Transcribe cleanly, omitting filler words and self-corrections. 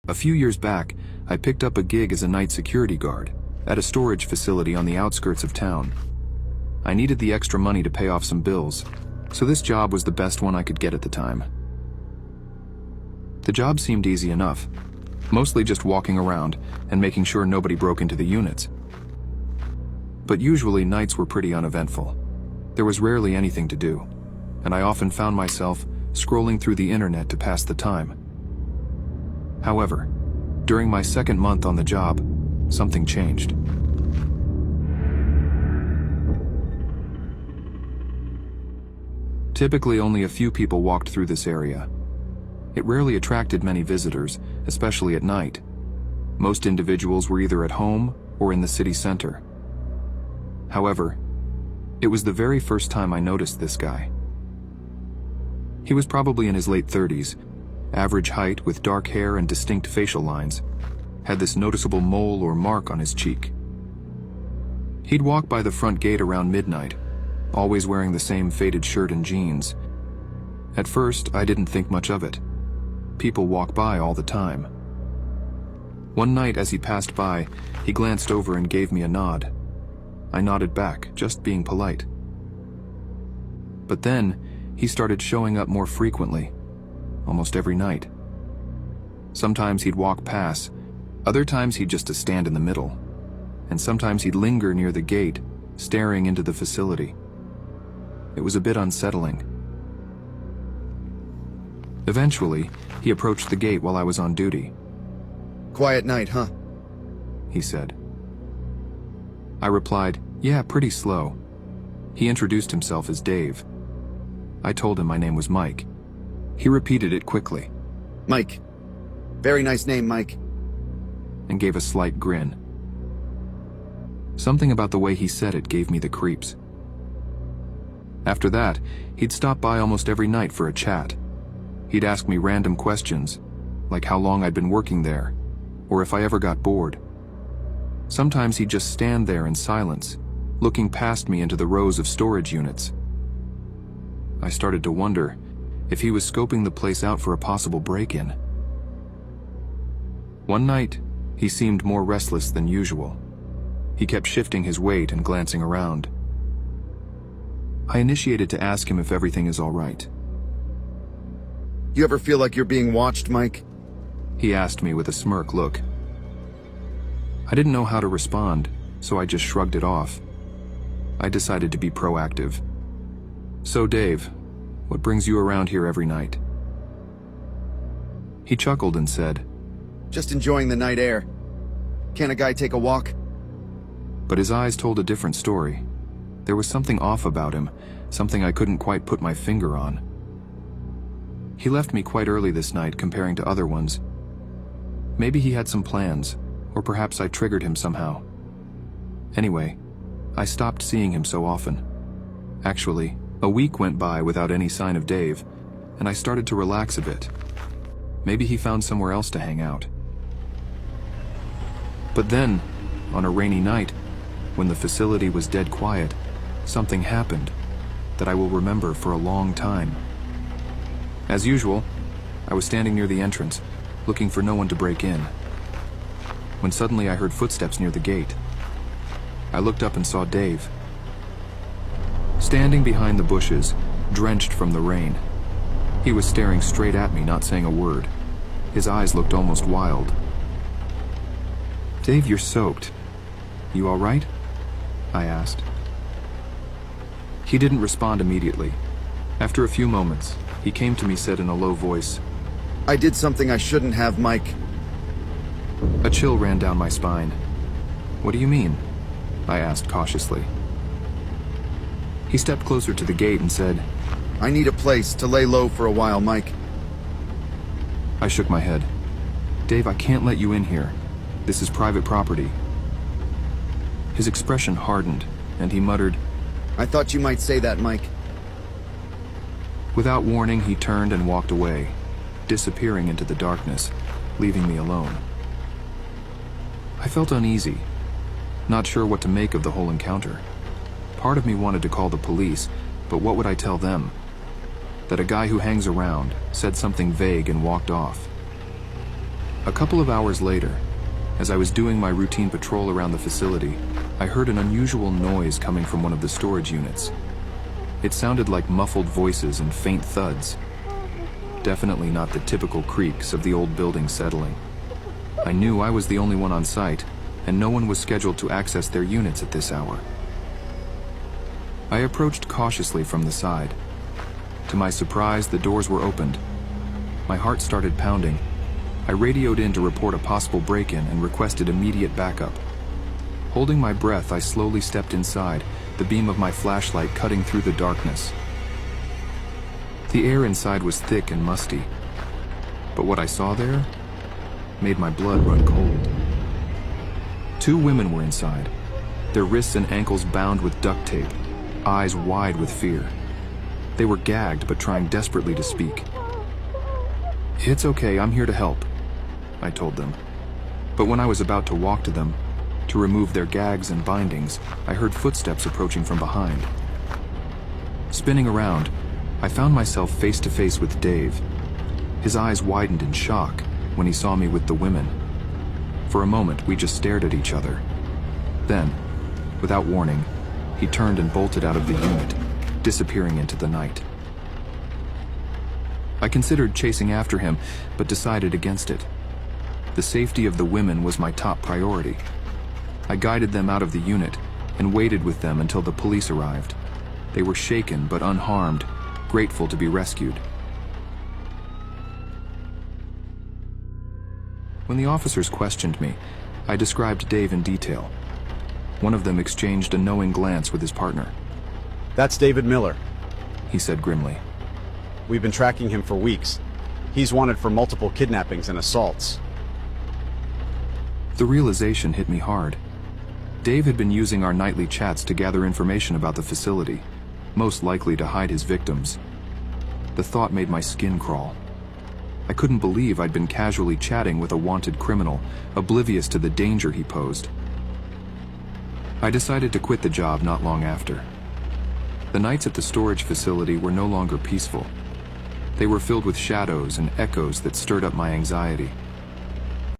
A few years back, I picked up a gig as a night security guard at a storage facility on the outskirts of town. I needed the extra money to pay off some bills, so this job was the best one I could get at the time. The job seemed easy enough, mostly just walking around and making sure nobody broke into the units. But usually nights were pretty uneventful. There was rarely anything to do, and I often found myself scrolling through the internet to pass the time. However, during my second month on the job, something changed. Typically, only a few people walked through this area. It rarely attracted many visitors, especially at night. Most individuals were either at home or in the city center. However, it was the very first time I noticed this guy. He was probably in his late 30s, average height with dark hair and distinct facial lines, had this noticeable mole or mark on his cheek. He'd walk by the front gate around midnight, always wearing the same faded shirt and jeans. At first, I didn't think much of it. People walk by all the time. One night as he passed by, he glanced over and gave me a nod. I nodded back, just being polite. But then, he started showing up more frequently, almost every night. Sometimes he'd walk past, other times he'd just stand in the middle, and sometimes he'd linger near the gate, staring into the facility. It was a bit unsettling. Eventually, he approached the gate while I was on duty. "Quiet night, huh?" he said. I replied, "Yeah, pretty slow." He introduced himself as Dave. I told him my name was Mike. He repeated it quickly. "Mike. Very nice name, Mike." And gave a slight grin. Something about the way he said it gave me the creeps. After that, he'd stop by almost every night for a chat. He'd ask me random questions, like how long I'd been working there, or if I ever got bored. Sometimes he'd just stand there in silence, looking past me into the rows of storage units. I started to wonder if he was scoping the place out for a possible break-in. One night, he seemed more restless than usual. He kept shifting his weight and glancing around. I initiated to ask him if everything is all right. "You ever feel like you're being watched, Mike?" He asked me with a smirk look. I didn't know how to respond, so I just shrugged it off. I decided to be proactive. "So Dave, what brings you around here every night?" He chuckled and said, "Just enjoying the night air. Can't a guy take a walk?" But his eyes told a different story. There was something off about him, something I couldn't quite put my finger on. He left me quite early this night comparing to other ones. Maybe he had some plans, or perhaps I triggered him somehow. Anyway, I stopped seeing him so often. Actually, a week went by without any sign of Dave, and I started to relax a bit. Maybe he found somewhere else to hang out. But then, on a rainy night, when the facility was dead quiet, something happened that I will remember for a long time. As usual, I was standing near the entrance, looking for no one to break in, when suddenly I heard footsteps near the gate. I looked up and saw Dave, standing behind the bushes, drenched from the rain. He was staring straight at me, not saying a word. His eyes looked almost wild. "Dave, you're soaked. You all right?" I asked. He didn't respond immediately. After a few moments, he came to me, said in a low voice, "I did something I shouldn't have, Mike." A chill ran down my spine. "What do you mean?" I asked cautiously. He stepped closer to the gate and said, "I need a place to lay low for a while, Mike." I shook my head. "Dave, I can't let you in here. This is private property." His expression hardened, and he muttered, "I thought you might say that, Mike." Without warning, he turned and walked away, disappearing into the darkness, leaving me alone. I felt uneasy, not sure what to make of the whole encounter. Part of me wanted to call the police, but what would I tell them? That a guy who hangs around said something vague and walked off. A couple of hours later, as I was doing my routine patrol around the facility, I heard an unusual noise coming from one of the storage units. It sounded like muffled voices and faint thuds. Definitely not the typical creaks of the old building settling. I knew I was the only one on site, and no one was scheduled to access their units at this hour. I approached cautiously from the side. To my surprise, the doors were opened. My heart started pounding. I radioed in to report a possible break-in and requested immediate backup. Holding my breath, I slowly stepped inside, the beam of my flashlight cutting through the darkness. The air inside was thick and musty, but what I saw there made my blood run cold. 2 women were inside, their wrists and ankles bound with duct tape, eyes wide with fear. They were gagged but trying desperately to speak. "It's okay, I'm here to help," I told them. But when I was about to walk to them, to remove their gags and bindings, I heard footsteps approaching from behind. Spinning around, I found myself face to face with Dave. His eyes widened in shock when he saw me with the women. For a moment, we just stared at each other. Then, without warning, he turned and bolted out of the unit, disappearing into the night. I considered chasing after him, but decided against it. The safety of the women was my top priority. I guided them out of the unit and waited with them until the police arrived. They were shaken but unharmed, grateful to be rescued. When the officers questioned me, I described Dave in detail. One of them exchanged a knowing glance with his partner. "That's David Miller," he said grimly. "We've been tracking him for weeks. He's wanted for multiple kidnappings and assaults." The realization hit me hard. Dave had been using our nightly chats to gather information about the facility, most likely to hide his victims. The thought made my skin crawl. I couldn't believe I'd been casually chatting with a wanted criminal, oblivious to the danger he posed. I decided to quit the job not long after. The nights at the storage facility were no longer peaceful. They were filled with shadows and echoes that stirred up my anxiety.